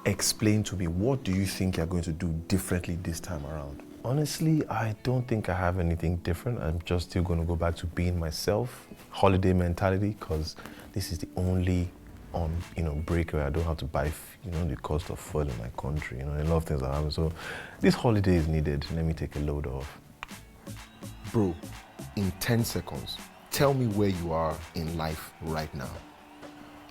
explain to me, what do you think you're going to do differently this time around? Honestly, I don't think I have anything different. I'm just still going to go back to being myself, holiday mentality, because this is the only break where I don't have to buy, the cost of food in my country. A lot of things are happening. So this holiday is needed. Let me take a load off. Bro, in 10 seconds, tell me where you are in life right now.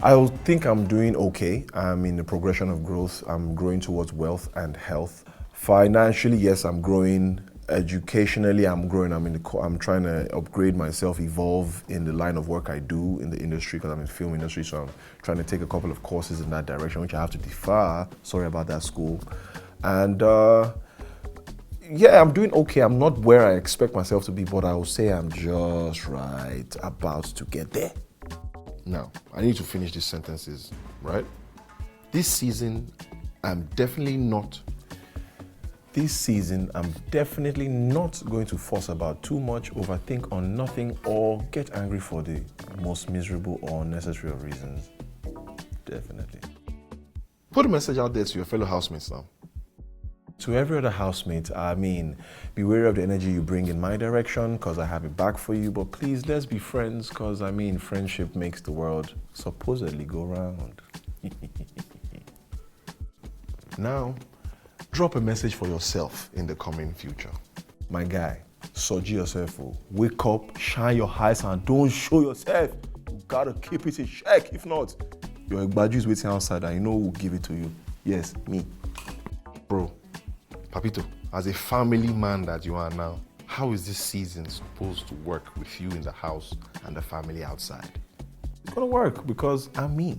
I think I'm doing okay. I'm in the progression of growth. I'm growing towards wealth and health. Financially, yes, I'm growing. Educationally, I'm growing. I'm trying to upgrade myself, evolve in the line of work I do in the industry, because I'm in film industry. So I'm trying to take a couple of courses in that direction, which I have to defer. Sorry about that, school. And yeah, I'm doing okay. I'm not where I expect myself to be, but I will say I'm just right about to get there. Now, I need to finish these sentences, right? This season, I'm definitely not going to fuss about too much, overthink on nothing, or get angry for the most miserable or unnecessary of reasons. Definitely. Put a message out there to your fellow housemates now. To every other housemate, be wary of the energy you bring in my direction, because I have it back for you. But please, let's be friends, because friendship makes the world supposedly go round. Now, drop a message for yourself in the coming future. My guy, soji yourself. Wake up, shine your eyes, and don't show yourself. You gotta keep it in check. If not, your Igbaju is waiting outside, and you know who will give it to you. Yes, me. Bro, Papito, as a family man that you are now, how is this season supposed to work with you in the house and the family outside? It's gonna work because I'm me.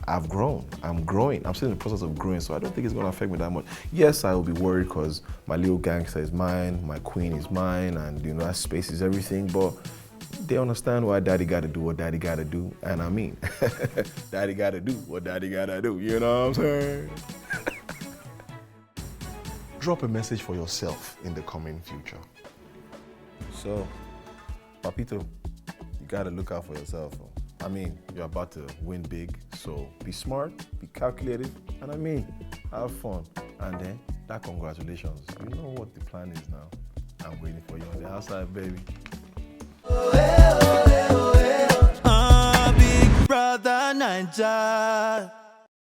I've grown. I'm growing. I'm still in the process of growing, so I don't think it's gonna affect me that much. Yes, I will be worried because my little gangster is mine, my queen is mine, and that space is everything, but they understand why daddy gotta do what daddy gotta do, and daddy gotta do what daddy gotta do, you know what I'm saying? Drop a message for yourself in the coming future. So, Papito, you gotta look out for yourself. You're about to win big, so be smart, be calculated, and have fun. And then, that congratulations. You know what the plan is now. I'm waiting for you on the outside, baby. Big brother Naija.